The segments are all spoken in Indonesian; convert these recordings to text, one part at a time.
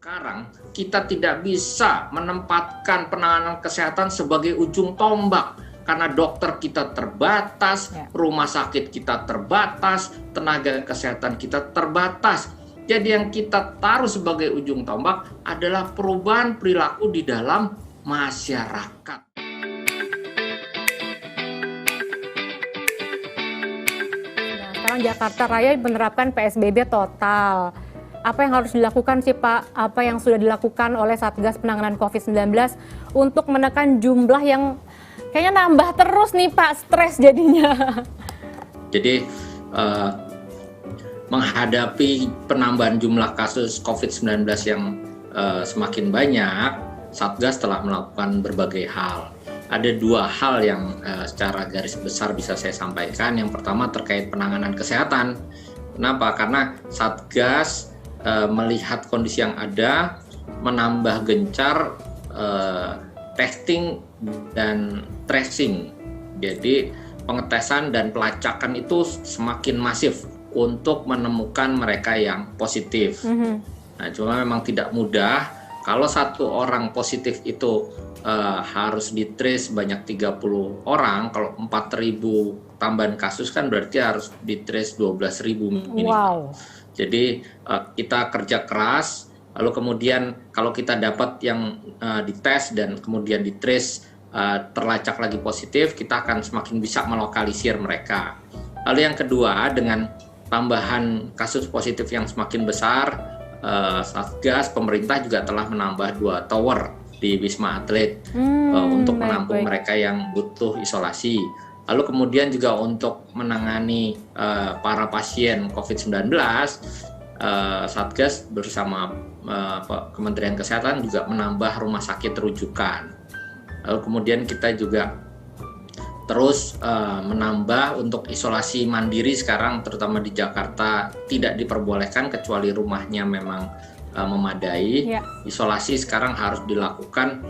Sekarang kita tidak bisa menempatkan penanganan kesehatan sebagai ujung tombak karena dokter kita terbatas, rumah sakit kita terbatas, tenaga kesehatan kita terbatas. Jadi yang kita taruh sebagai ujung tombak adalah perubahan perilaku di dalam masyarakat. Nah, sekarang Jakarta Raya menerapkan PSBB total. Apa yang harus dilakukan sih Pak? Apa yang sudah dilakukan oleh Satgas Penanganan COVID-19 untuk menekan jumlah yang kayaknya nambah terus nih Pak, stres jadinya. Jadi menghadapi penambahan jumlah kasus COVID-19 yang semakin banyak, Satgas telah melakukan berbagai hal. Ada dua hal yang secara garis besar bisa saya sampaikan. Yang pertama terkait penanganan kesehatan. Kenapa? Karena Satgas melihat kondisi yang ada, menambah gencar testing dan tracing. Jadi pengetesan dan pelacakan itu semakin masif untuk menemukan mereka yang positif. Nah, cuma memang tidak mudah. Kalau satu orang positif itu harus di-trace banyak 30 orang, kalau 4.000 tambahan kasus kan berarti harus di-trace 12.000 minimal. Wow. Jadi kita kerja keras, lalu kemudian kalau kita dapat yang dites dan kemudian di-trace terlacak lagi positif, kita akan semakin bisa melokalisir mereka. Lalu yang kedua, dengan tambahan kasus positif yang semakin besar, Satgas pemerintah juga telah menambah 2 tower di Wisma Atlet untuk menampung mereka yang butuh isolasi. Lalu kemudian juga untuk menangani para pasien COVID-19, Satgas bersama Kementerian Kesehatan juga menambah rumah sakit rujukan. Lalu kemudian kita juga terus menambah untuk isolasi mandiri sekarang, terutama di Jakarta tidak diperbolehkan kecuali rumahnya memang memadai. Isolasi sekarang harus dilakukan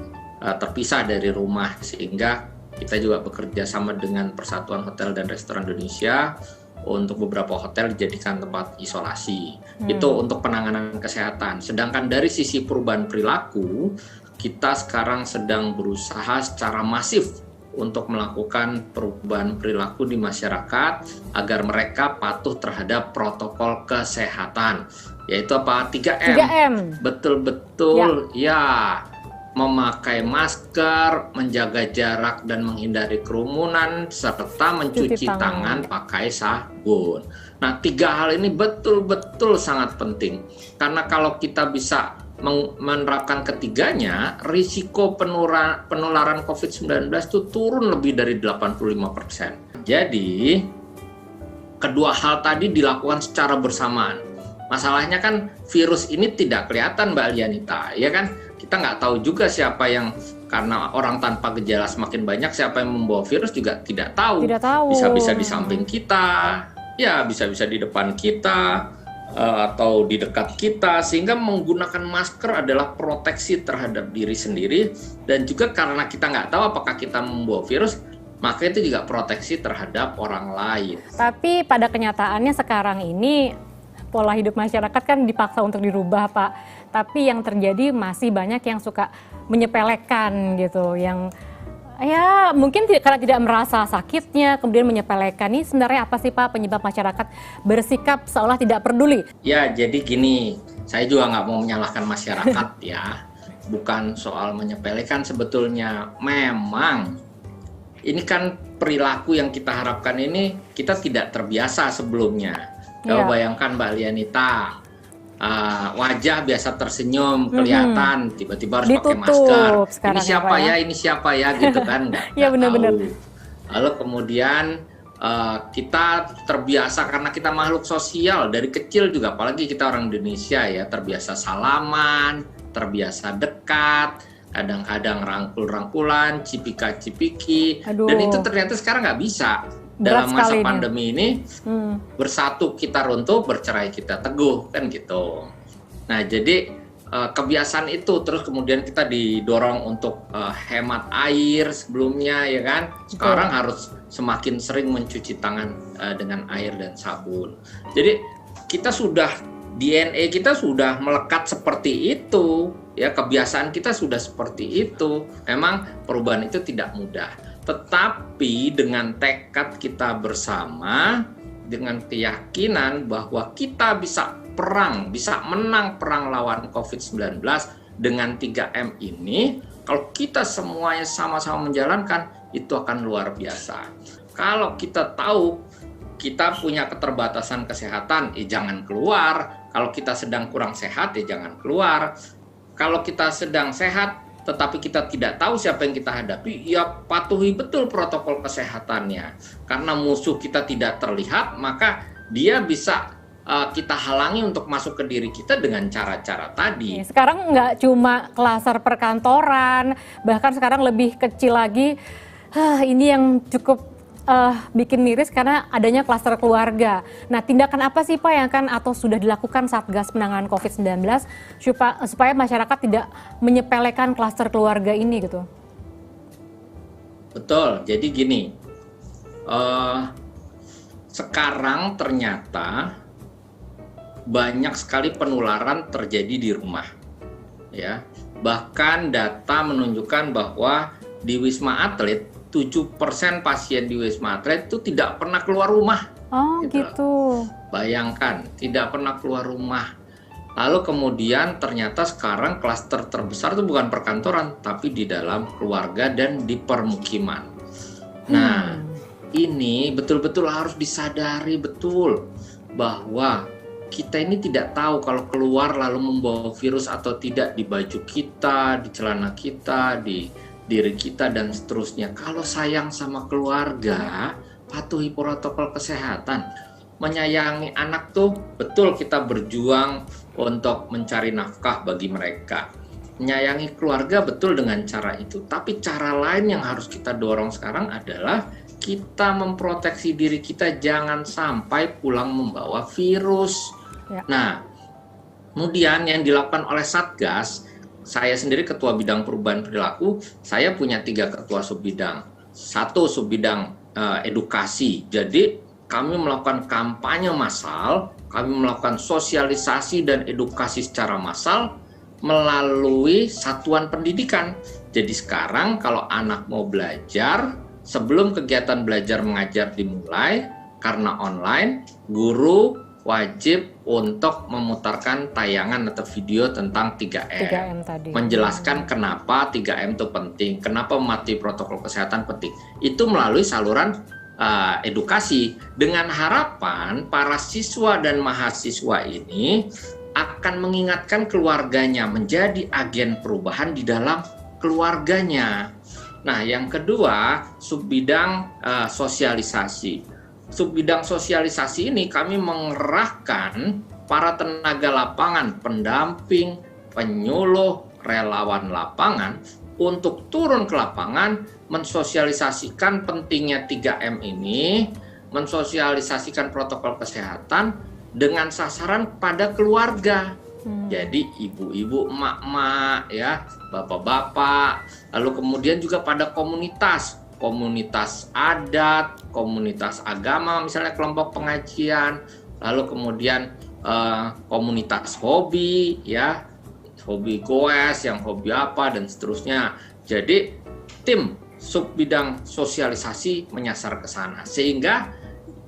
terpisah dari rumah, sehingga kita juga bekerja sama dengan Persatuan Hotel dan Restoran Indonesia untuk beberapa hotel dijadikan tempat isolasi. Itu untuk penanganan kesehatan. Sedangkan dari sisi perubahan perilaku, kita sekarang sedang berusaha secara masif untuk melakukan perubahan perilaku di masyarakat agar mereka patuh terhadap protokol kesehatan. Yaitu apa? 3M. Betul-betul ya. Memakai masker, menjaga jarak dan menghindari kerumunan, serta mencuci tangan pakai sabun. Nah, 3 hal ini betul-betul sangat penting. Karena kalau kita bisa menerapkan ketiganya, risiko penularan COVID-19 itu turun lebih dari 85%. Jadi, kedua hal tadi dilakukan secara bersamaan. Masalahnya kan virus ini tidak kelihatan, Mbak Lianita, ya kan? Kita nggak tahu juga siapa yang, karena orang tanpa gejala semakin banyak, siapa yang membawa virus juga tidak tahu. Bisa-bisa di samping kita, ya bisa-bisa di depan kita, atau di dekat kita, sehingga menggunakan masker adalah proteksi terhadap diri sendiri, dan juga karena kita nggak tahu apakah kita membawa virus, maka itu juga proteksi terhadap orang lain. Tapi pada kenyataannya sekarang ini pola hidup masyarakat kan dipaksa untuk dirubah, Pak. Tapi yang terjadi masih banyak yang suka menyepelekan gitu, yang ya mungkin karena tidak merasa sakitnya kemudian menyepelekan. Ini sebenarnya apa sih Pak penyebab masyarakat bersikap seolah tidak peduli? Ya, jadi gini, saya juga nggak mau menyalahkan masyarakat ya. Bukan soal menyepelekan sebetulnya. Memang ini kan perilaku yang kita harapkan ini kita tidak terbiasa sebelumnya. Coba bayangkan Mbak Lianita, wajah biasa tersenyum, kelihatan, tiba-tiba harus pakai masker. Ini siapa ya, ini siapa ya, gitu kan? Iya, benar-benar. Lalu kemudian kita terbiasa karena kita makhluk sosial dari kecil juga, apalagi kita orang Indonesia ya, terbiasa salaman, terbiasa dekat, kadang-kadang rangkul-rangkulan, cipika-cipiki, dan itu ternyata sekarang nggak bisa. Dalam masa pandemi ini, bersatu kita runtuh, bercerai kita teguh, kan gitu. Nah, jadi kebiasaan itu, terus kemudian kita didorong untuk hemat air sebelumnya, ya kan? Sekarang harus semakin sering mencuci tangan dengan air dan sabun. Jadi kita sudah DNA kita sudah melekat seperti itu, ya kebiasaan kita sudah seperti itu. Memang perubahan itu tidak mudah, tetapi dengan tekad kita bersama, dengan keyakinan bahwa kita bisa menang perang lawan COVID-19 dengan 3M ini, kalau kita semuanya sama-sama menjalankan, itu akan luar biasa. Kalau kita tahu kita punya keterbatasan kesehatan, jangan keluar. Kalau kita sedang kurang sehat, jangan keluar. Kalau kita sedang sehat, tetapi kita tidak tahu siapa yang kita hadapi, ya patuhi betul protokol kesehatannya. Karena musuh kita tidak terlihat, maka dia bisa kita halangi untuk masuk ke diri kita dengan cara-cara tadi. Sekarang nggak cuma klaster perkantoran, bahkan sekarang lebih kecil lagi. Ini yang cukup bikin miris karena adanya klaster keluarga. Nah, tindakan apa sih Pak yang akan atau sudah dilakukan Satgas Penanganan COVID-19 supaya masyarakat tidak menyepelekan klaster keluarga ini gitu? Betul, jadi gini, sekarang ternyata banyak sekali penularan terjadi di rumah, ya. Bahkan data menunjukkan bahwa di Wisma Atlet 7% pasien di Wisma Atlet itu tidak pernah keluar rumah. Oh gitu. Bayangkan, tidak pernah keluar rumah. Lalu kemudian ternyata sekarang klaster terbesar itu bukan perkantoran, tapi di dalam keluarga dan di permukiman. Nah, ini betul-betul harus disadari betul bahwa kita ini tidak tahu kalau keluar lalu membawa virus atau tidak di baju kita, di celana kita, di diri kita dan seterusnya. Kalau sayang sama keluarga, patuhi protokol kesehatan. Menyayangi anak tuh betul kita berjuang untuk mencari nafkah bagi mereka. Menyayangi keluarga betul dengan cara itu. Tapi cara lain yang harus kita dorong sekarang adalah kita memproteksi diri kita jangan sampai pulang membawa virus. Ya. Nah, kemudian yang dilakukan oleh Satgas, saya sendiri ketua bidang perubahan perilaku, saya punya 3 ketua subbidang. 1 subbidang edukasi, jadi kami melakukan kampanye massal, kami melakukan sosialisasi dan edukasi secara massal melalui satuan pendidikan. Jadi sekarang kalau anak mau belajar, sebelum kegiatan belajar mengajar dimulai, karena online, guru wajib untuk memutarkan tayangan atau video tentang 3M tadi. Menjelaskan kenapa 3M itu penting, kenapa mematuhi protokol kesehatan penting. Itu melalui saluran edukasi dengan harapan para siswa dan mahasiswa ini akan mengingatkan keluarganya menjadi agen perubahan di dalam keluarganya. Nah, yang kedua, subbidang sosialisasi. Subbidang sosialisasi ini kami mengerahkan para tenaga lapangan, pendamping, penyuluh, relawan lapangan untuk turun ke lapangan mensosialisasikan pentingnya 3M ini, mensosialisasikan protokol kesehatan dengan sasaran pada keluarga. Jadi ibu-ibu, emak-emak, ya, bapak-bapak, lalu kemudian juga pada komunitas adat, komunitas agama, misalnya kelompok pengajian, lalu kemudian komunitas hobi, ya, hobi goes, yang hobi apa dan seterusnya. Jadi tim subbidang sosialisasi menyasar ke sana sehingga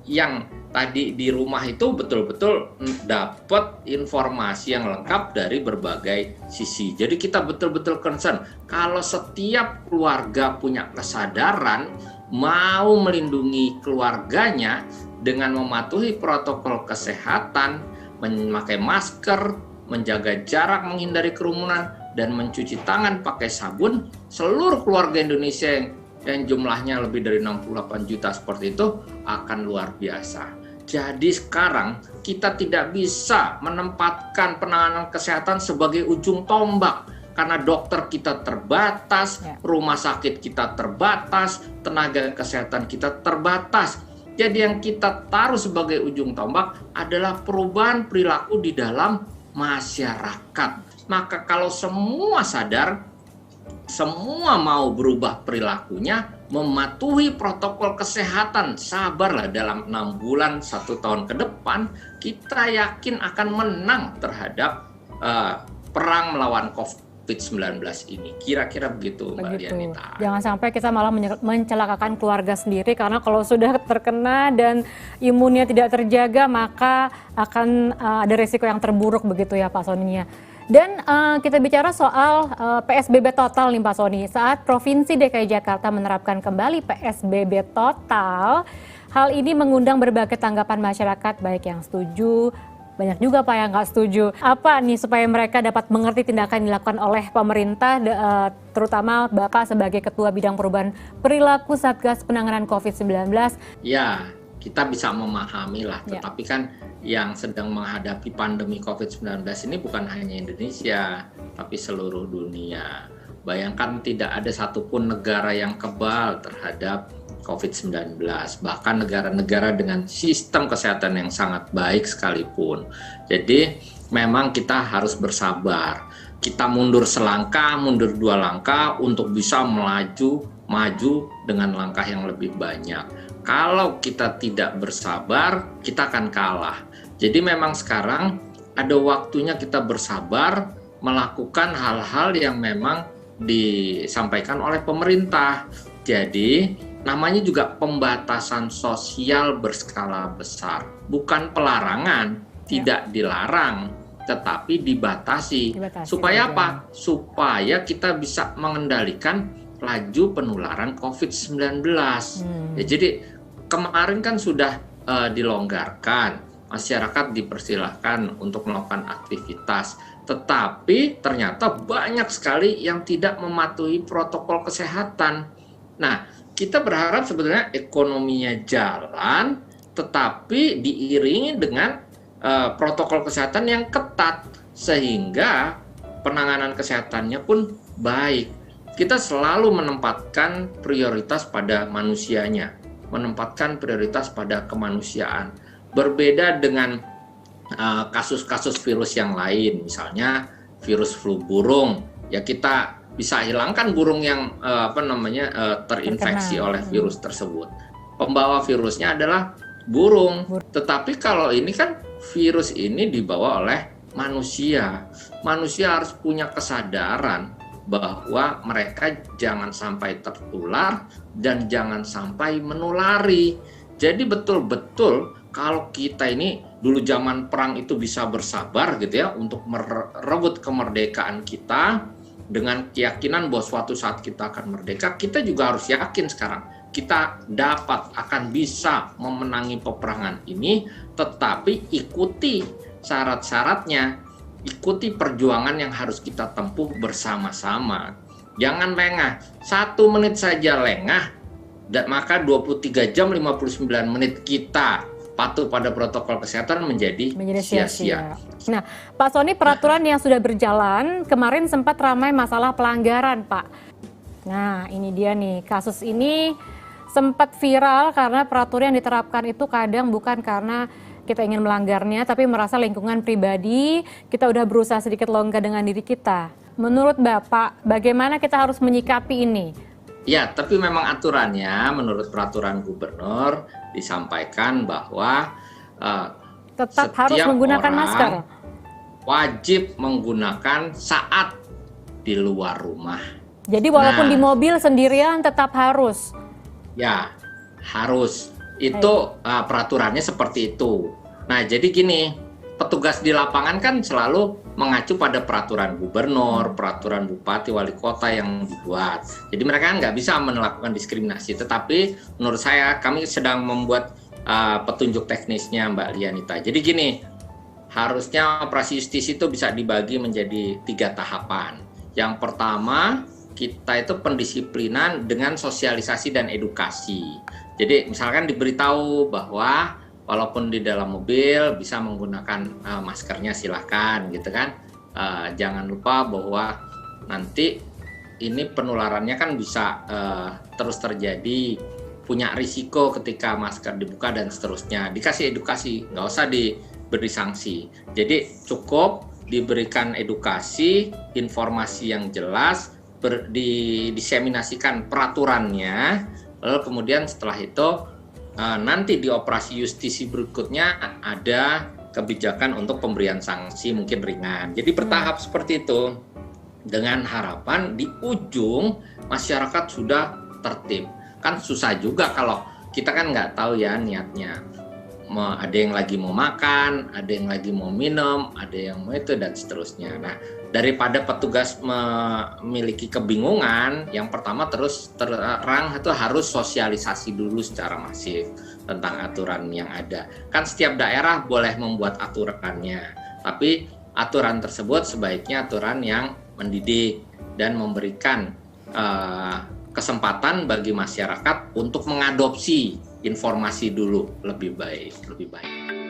yang tadi di rumah itu betul-betul dapat informasi yang lengkap dari berbagai sisi. Jadi kita betul-betul concern kalau setiap keluarga punya kesadaran mau melindungi keluarganya dengan mematuhi protokol kesehatan, memakai masker, menjaga jarak, menghindari kerumunan, dan mencuci tangan pakai sabun, seluruh keluarga Indonesia yang jumlahnya lebih dari 68 juta seperti itu akan luar biasa. Jadi sekarang kita tidak bisa menempatkan penanganan kesehatan sebagai ujung tombak karena dokter kita terbatas, rumah sakit kita terbatas, tenaga kesehatan kita terbatas. Jadi yang kita taruh sebagai ujung tombak adalah perubahan perilaku di dalam masyarakat. Maka kalau semua sadar semua mau berubah perilakunya, mematuhi protokol kesehatan, sabarlah dalam 6 bulan, 1 tahun ke depan, kita yakin akan menang terhadap perang melawan COVID-19 ini. Kira-kira begitu, Mbak Lianita. Jangan sampai kita malah mencelakakan keluarga sendiri, karena kalau sudah terkena dan imunnya tidak terjaga, maka akan ada resiko yang terburuk begitu ya Pak Sony ya. Dan kita bicara soal PSBB total nih Pak Sony. Saat Provinsi DKI Jakarta menerapkan kembali PSBB total, hal ini mengundang berbagai tanggapan masyarakat, baik yang setuju, banyak juga Pak yang nggak setuju. Apa nih supaya mereka dapat mengerti tindakan yang dilakukan oleh pemerintah, terutama Bapak sebagai Ketua Bidang Perubahan Perilaku Satgas Penanganan COVID-19? Ya, kita bisa memahami lah, tetapi kan yang sedang menghadapi pandemi COVID-19 ini bukan hanya Indonesia, tapi seluruh dunia. Bayangkan tidak ada satupun negara yang kebal terhadap COVID-19, bahkan negara-negara dengan sistem kesehatan yang sangat baik sekalipun. Jadi memang kita harus bersabar. Kita mundur selangkah, mundur 2 langkah untuk bisa maju dengan langkah yang lebih banyak. Kalau kita tidak bersabar, kita akan kalah. Jadi memang sekarang ada waktunya kita bersabar melakukan hal-hal yang memang disampaikan oleh pemerintah. Jadi namanya juga pembatasan sosial berskala besar. Juga pelarangan, tidak dilarang, tetapi dibatasi. Supaya apa? Supaya kita bisa mengendalikan laju penularan COVID-19. Ya, jadi kemarin kan sudah dilonggarkan. Masyarakat dipersilahkan untuk melakukan aktivitas, tetapi ternyata banyak sekali yang tidak mematuhi protokol kesehatan. Nah, kita berharap sebenarnya ekonominya jalan, tetapi diiringi dengan protokol kesehatan yang ketat, sehingga penanganan kesehatannya pun baik. Kita selalu menempatkan prioritas pada manusianya, menempatkan prioritas pada kemanusiaan. Berbeda dengan kasus-kasus virus yang lain, misalnya virus flu burung, ya kita bisa hilangkan burung yang terinfeksi oleh virus tersebut. Pembawa virusnya adalah burung, tetapi kalau ini kan virus ini dibawa oleh manusia. Manusia harus punya kesadaran bahwa mereka jangan sampai tertular dan jangan sampai menulari. Jadi betul-betul kalau kita ini dulu zaman perang itu bisa bersabar gitu ya untuk merebut kemerdekaan kita dengan keyakinan bahwa suatu saat kita akan merdeka, kita juga harus yakin sekarang kita akan bisa memenangi peperangan ini, tetapi ikuti syarat-syaratnya, ikuti perjuangan yang harus kita tempuh bersama-sama. Jangan lengah, 1 menit saja lengah, dan maka 23 jam 59 menit kita patuh pada protokol kesehatan menjadi sia-sia. Nah, Pak Sony, peraturan yang sudah berjalan, kemarin sempat ramai masalah pelanggaran, Pak. Nah, ini dia nih, kasus ini sempat viral karena peraturan yang diterapkan itu kadang bukan karena kita ingin melanggarnya, tapi merasa lingkungan pribadi, kita udah berusaha sedikit longgar dengan diri kita. Menurut Bapak, bagaimana kita harus menyikapi ini? Ya, tapi memang aturannya menurut peraturan gubernur disampaikan bahwa tetap harus menggunakan masker. Wajib menggunakan saat di luar rumah. Jadi walaupun di mobil sendirian tetap harus? Ya, harus. Itu peraturannya seperti itu. Nah, jadi gini, petugas di lapangan kan selalu mengacu pada peraturan gubernur, peraturan bupati, wali kota yang dibuat. Jadi mereka nggak bisa melakukan diskriminasi. Tetapi menurut saya kami sedang membuat petunjuk teknisnya, Mbak Lianita. Jadi gini, harusnya operasi justisi itu bisa dibagi menjadi 3 tahapan. Yang pertama, kita itu pendisiplinan dengan sosialisasi dan edukasi. Jadi misalkan diberitahu bahwa walaupun di dalam mobil bisa menggunakan maskernya silahkan gitu kan. Jangan lupa bahwa nanti ini penularannya kan bisa terus terjadi, punya risiko ketika masker dibuka dan seterusnya. Dikasih edukasi, nggak usah diberi sanksi. Jadi cukup diberikan edukasi, informasi yang jelas, diseminasikan peraturannya, lalu kemudian setelah itu nanti di operasi justisi berikutnya ada kebijakan untuk pemberian sanksi mungkin ringan. Jadi bertahap seperti itu, dengan harapan di ujung masyarakat sudah tertib. Kan susah juga kalau kita kan nggak tahu ya niatnya. Ada yang lagi mau makan, ada yang lagi mau minum, ada yang mau itu dan seterusnya. Nah, daripada petugas memiliki kebingungan, yang pertama terus terang itu harus sosialisasi dulu secara masif tentang aturan yang ada. Kan setiap daerah boleh membuat aturannya, tapi aturan tersebut sebaiknya aturan yang mendidik dan memberikan kesempatan bagi masyarakat untuk mengadopsi informasi dulu lebih baik.